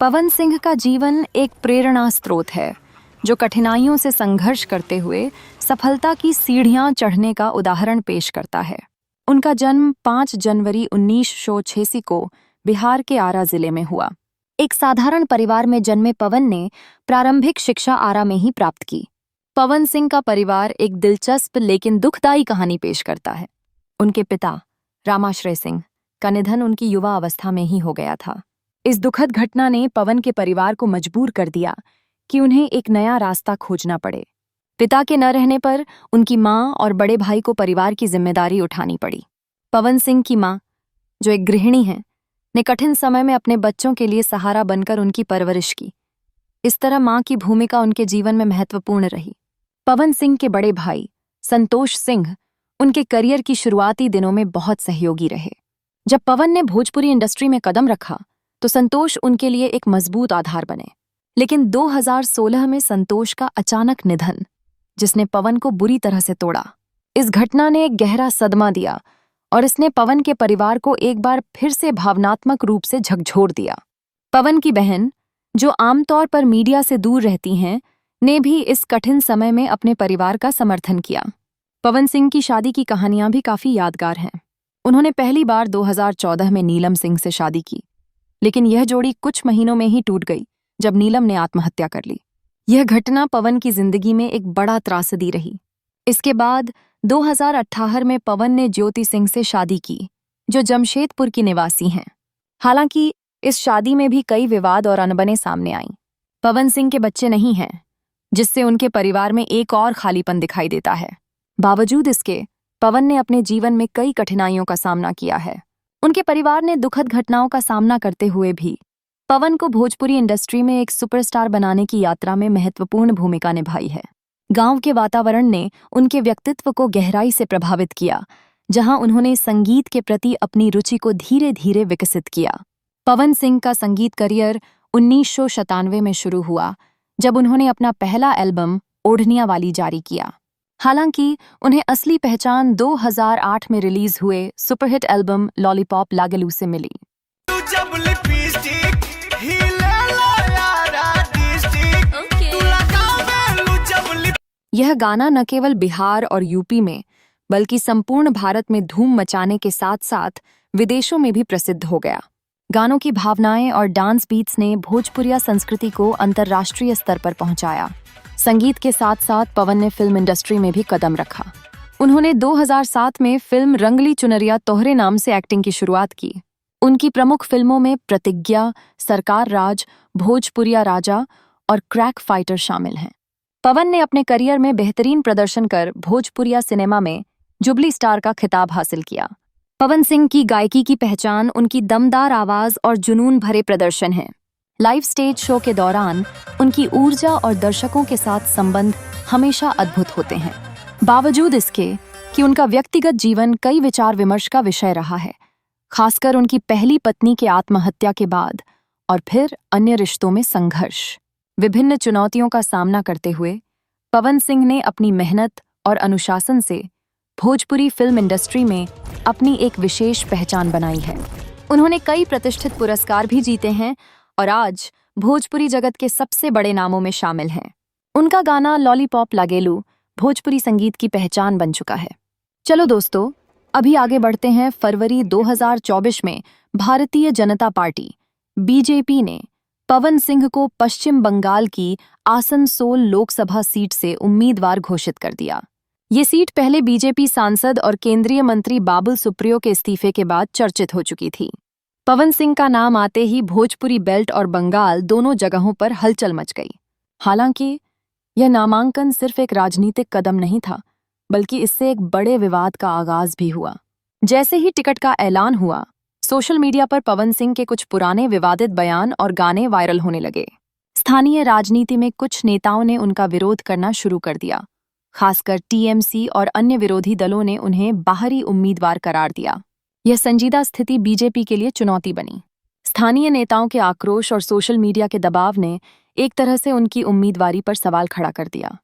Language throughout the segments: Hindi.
पवन सिंह का जीवन एक प्रेरणा स्रोत है जो कठिनाइयों से संघर्ष करते हुए सफलता की सीढ़ियां चढ़ने का उदाहरण पेश करता है। उनका जन्म 5 जनवरी 1986 को बिहार के आरा जिले में हुआ। एक साधारण परिवार में जन्मे पवन ने प्रारंभिक शिक्षा आरा में ही प्राप्त की। पवन सिंह का परिवार एक दिलचस्प लेकिन दुखदायी कहानी पेश करता है। उनके पिता रामाश्रय सिंह का निधन उनकी युवा अवस्था में ही हो गया था। इस दुखद घटना ने पवन के परिवार को मजबूर कर दिया कि उन्हें एक नया रास्ता खोजना पड़े। पिता के न रहने पर उनकी मां और बड़े भाई को परिवार की जिम्मेदारी उठानी पड़ी। पवन सिंह की मां, जो एक गृहिणी हैं, ने कठिन समय में अपने बच्चों के लिए सहारा बनकर उनकी परवरिश की। इस तरह मां की भूमिका उनके जीवन में महत्वपूर्ण रही। पवन सिंह के बड़े भाई संतोष सिंह उनके करियर की शुरुआती दिनों में बहुत सहयोगी रहे। जब पवन ने भोजपुरी इंडस्ट्री में कदम रखा तो संतोष उनके लिए एक मजबूत आधार बने। लेकिन 2016 में संतोष का अचानक निधन, जिसने पवन को बुरी तरह से तोड़ा। इस घटना ने एक गहरा सदमा दिया और इसने पवन के परिवार को एक बार फिर से भावनात्मक रूप से झकझोर दिया। पवन की बहन, जो आमतौर पर मीडिया से दूर रहती हैं, ने भी इस कठिन समय में अपने परिवार का समर्थन किया। पवन सिंह की शादी की कहानियां भी काफी यादगार हैं। उन्होंने पहली बार 2014 में नीलम सिंह से शादी की, लेकिन यह जोड़ी कुछ महीनों में ही टूट गई जब नीलम ने आत्महत्या कर ली। यह घटना पवन की जिंदगी में एक बड़ा त्रासदी रही। इसके बाद 2018 में पवन ने ज्योति सिंह से शादी की, जो जमशेदपुर की निवासी हैं। हालांकि इस शादी में भी कई विवाद और अनबने सामने आईं। पवन सिंह के बच्चे नहीं हैं, जिससे उनके परिवार में एक और खालीपन दिखाई देता है। बावजूद इसके, पवन ने अपने जीवन में कई कठिनाइयों का सामना किया है। उनके परिवार ने दुखद घटनाओं का सामना करते हुए भी पवन को भोजपुरी इंडस्ट्री में एक सुपरस्टार बनाने की यात्रा में महत्वपूर्ण भूमिका निभाई है। गांव के वातावरण ने उनके व्यक्तित्व को गहराई से प्रभावित किया, जहां उन्होंने संगीत के प्रति अपनी रुचि को धीरे धीरे विकसित किया। पवन सिंह का संगीत करियर 1997 में शुरू हुआ, जब उन्होंने अपना पहला एल्बम ओढ़नियां वाली जारी किया। हालांकि उन्हें असली पहचान 2008 में रिलीज हुए सुपरहिट एल्बम लॉलीपॉप लागलू से मिली। यह गाना न केवल बिहार और यूपी में, बल्कि संपूर्ण भारत में धूम मचाने के साथ साथ विदेशों में भी प्रसिद्ध हो गया। गानों की भावनाएं और डांस बीट्स ने भोजपुरिया संस्कृति को अंतर्राष्ट्रीय स्तर पर पहुंचाया। संगीत के साथ साथ पवन ने फिल्म इंडस्ट्री में भी कदम रखा। उन्होंने 2007 में फिल्म रंगली चुनरिया तोहरे नाम से एक्टिंग की शुरुआत की। उनकी प्रमुख फिल्मों में प्रतिज्ञा, सरकार राज, भोजपुरिया राजा और क्रैक फाइटर शामिल हैं। पवन ने अपने करियर में बेहतरीन प्रदर्शन कर भोजपुरिया सिनेमा में जुबली स्टार का खिताब हासिल किया। पवन सिंह की गायकी की पहचान उनकी दमदार आवाज और जुनून भरे प्रदर्शन है। लाइव स्टेज शो के दौरान उनकी ऊर्जा और दर्शकों के साथ संबंध हमेशा अद्भुत होते हैं। बावजूद इसके कि उनका व्यक्तिगत जीवन कई विचार विमर्श का विषय रहा है, खासकर उनकी पहली पत्नी के आत्महत्या के बाद और फिर अन्य रिश्तों में संघर्ष। विभिन्न चुनौतियों का सामना करते हुए पवन सिंह ने अपनी मेहनत और अनुशासन से भोजपुरी फिल्म इंडस्ट्री में अपनी एक विशेष पहचान बनाई है। उन्होंने कई प्रतिष्ठित पुरस्कार भी जीते हैं और आज भोजपुरी जगत के सबसे बड़े नामों में शामिल हैं। उनका गाना लॉलीपॉप लागेलू भोजपुरी संगीत की पहचान बन चुका है। चलो दोस्तों, अभी आगे बढ़ते हैं। फरवरी 2024 में भारतीय जनता पार्टी बीजेपी ने पवन सिंह को पश्चिम बंगाल की आसनसोल लोकसभा सीट से उम्मीदवार घोषित कर दिया। ये सीट पहले बीजेपी सांसद और केंद्रीय मंत्री बाबुल सुप्रियो के इस्तीफे के बाद चर्चित हो चुकी थी। पवन सिंह का नाम आते ही भोजपुरी बेल्ट और बंगाल दोनों जगहों पर हलचल मच गई। हालांकि यह नामांकन सिर्फ एक राजनीतिक कदम नहीं था, बल्कि इससे एक बड़े विवाद का आगाज भी हुआ। जैसे ही टिकट का ऐलान हुआ, सोशल मीडिया पर पवन सिंह के कुछ पुराने विवादित बयान और गाने वायरल होने लगे। स्थानीय राजनीति में कुछ नेताओं ने उनका विरोध करना शुरू कर दिया। खासकर टीएमसी और अन्य विरोधी दलों ने उन्हें बाहरी उम्मीदवार करार दिया। यह संजीदा स्थिति बीजेपी के लिए चुनौती बनी। स्थानीय नेताओं के आक्रोश और सोशल मीडिया के दबाव ने एक तरह से उनकी उम्मीदवारी पर सवाल खड़ा कर दिया।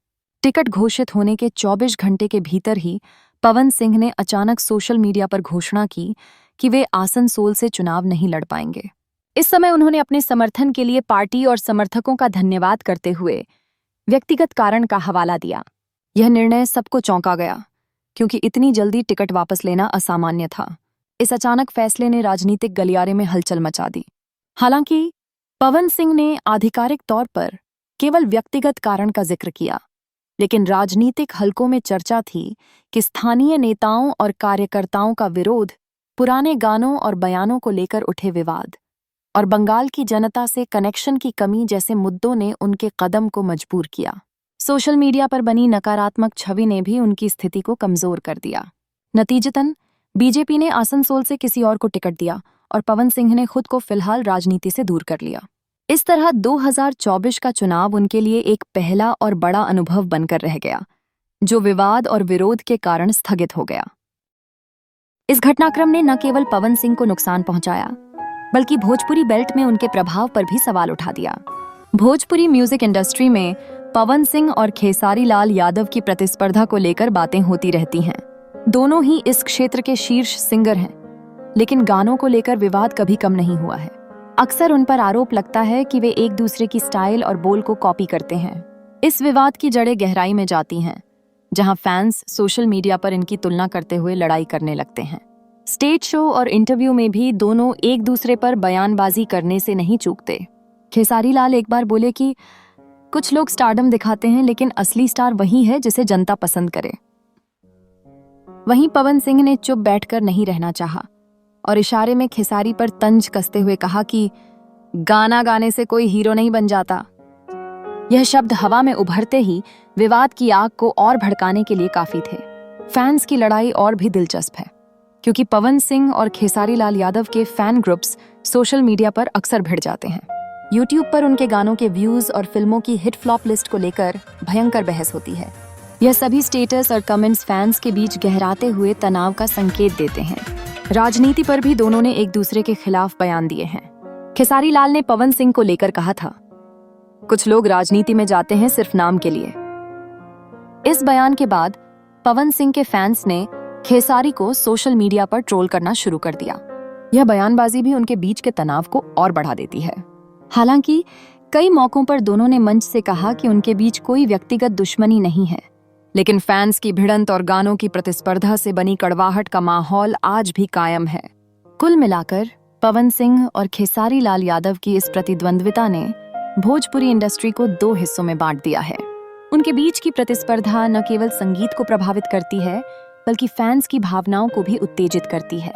टिकट घोषित होने के 24 घंटे के भीतर ही पवन सिंह ने अचानक सोशल मीडिया पर घोषणा की कि वे आसनसोल से चुनाव नहीं लड़ पाएंगे। इस समय उन्होंने अपने समर्थन के लिए पार्टी और समर्थकों का धन्यवाद करते हुए व्यक्तिगत कारण का हवाला दिया। यह निर्णय सबको चौंका गया, क्योंकि इतनी जल्दी टिकट वापस लेना असामान्य था। इस अचानक फैसले ने राजनीतिक गलियारे में हलचल मचा दी। हालांकि पवन सिंह ने आधिकारिक तौर पर केवल व्यक्तिगत कारण का जिक्र किया, लेकिन राजनीतिक हलकों में चर्चा थी कि स्थानीय नेताओं और कार्यकर्ताओं का विरोध, पुराने गानों और बयानों को लेकर उठे विवाद और बंगाल की जनता से कनेक्शन की कमी जैसे मुद्दों ने उनके कदम को मजबूर किया। सोशल मीडिया पर बनी नकारात्मक छवि ने भी उनकी स्थिति को कमजोर कर दिया। नतीजतन बीजेपी ने आसनसोल से किसी और को टिकट दिया और पवन सिंह ने खुद को फिलहाल राजनीति से दूर कर लिया। इस तरह 2024 का चुनाव उनके लिए एक पहला और बड़ा अनुभव बनकर रह गया, जो विवाद और विरोध के कारण स्थगित हो गया। इस घटनाक्रम ने न केवल पवन सिंह को नुकसान पहुंचाया, बल्कि भोजपुरी बेल्ट में उनके प्रभाव पर भी सवाल उठा दिया। भोजपुरी म्यूजिक इंडस्ट्री में पवन सिंह और खेसारी लाल यादव की प्रतिस्पर्धा को लेकर बातें होती रहती हैं। दोनों ही इस क्षेत्र के शीर्ष सिंगर हैं, लेकिन गानों को लेकर विवाद कभी कम नहीं हुआ है। अक्सर उन पर आरोप लगता है कि वे एक दूसरे की स्टाइल और बोल को कॉपी करते हैं। इस विवाद की जड़ें गहराई में जाती हैं, जहां फैंस सोशल मीडिया पर इनकी तुलना करते हुए लड़ाई करने लगते हैं। स्टेज शो और इंटरव्यू में भी दोनों एक दूसरे पर बयानबाजी करने से नहीं चूकते। खेसारी लाल एक बार बोले कि कुछ लोग स्टारडम दिखाते हैं, लेकिन असली स्टार वही है जिसे जनता पसंद करे। वहीं पवन सिंह ने चुप बैठकर नहीं रहना चाहा और इशारे में खेसारी पर तंज कसते हुए कहा कि गाना गाने से कोई हीरो नहीं बन जाता। यह शब्द हवा में उभरते ही विवाद की आग को और भड़काने के लिए काफी थे। फैंस की लड़ाई और भी दिलचस्प है, क्योंकि पवन सिंह और खेसारी लाल यादव के फैन ग्रुप्स सोशल मीडिया पर अक्सर भिड़ जाते हैं। यूट्यूब पर उनके गानों के व्यूज और फिल्मों की हिट फ्लॉप लिस्ट को लेकर भयंकर बहस होती है। यह सभी स्टेटस और कमेंट्स फैंस के बीच गहराते हुए तनाव का संकेत देते हैं। राजनीति पर भी दोनों ने एक दूसरे के खिलाफ बयान दिए हैं। खेसारी लाल ने पवन सिंह को लेकर कहा था, कुछ लोग राजनीति में जाते हैं सिर्फ नाम के लिए। इस बयान के बाद पवन सिंह के फैंस ने खेसारी को सोशल मीडिया पर ट्रोल करना शुरू कर दिया। यह बयानबाजी भी उनके बीच के तनाव को और बढ़ा देती है। हालांकि कई मौकों पर दोनों ने मंच से कहा कि उनके बीच कोई व्यक्तिगत दुश्मनी नहीं है, लेकिन फैंस की भिड़ंत और गानों की प्रतिस्पर्धा से बनी कड़वाहट का माहौल आज भी कायम है। कुल मिलाकर पवन सिंह और खेसारी लाल यादव की इस प्रतिद्वंद्विता ने भोजपुरी इंडस्ट्री को दो हिस्सों में बांट दिया है। उनके बीच की प्रतिस्पर्धा न केवल संगीत को प्रभावित करती है, बल्कि फैंस की भावनाओं को भी उत्तेजित करती है।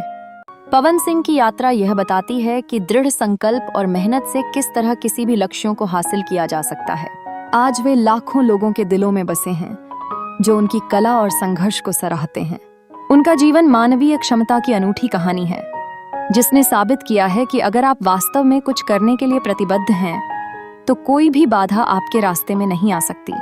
पवन सिंह की यात्रा यह बताती है कि दृढ़ संकल्प और मेहनत से किस तरह किसी भी लक्ष्यों को हासिल किया जा सकता है। आज वे लाखों लोगों के दिलों में बसे हैं, जो उनकी कला और संघर्ष को सराहते हैं। उनका जीवन मानवीय क्षमता की अनूठी कहानी है, जिसने साबित किया है कि अगर आप वास्तव में कुछ करने के लिए प्रतिबद्ध हैं, तो कोई भी बाधा आपके रास्ते में नहीं आ सकती।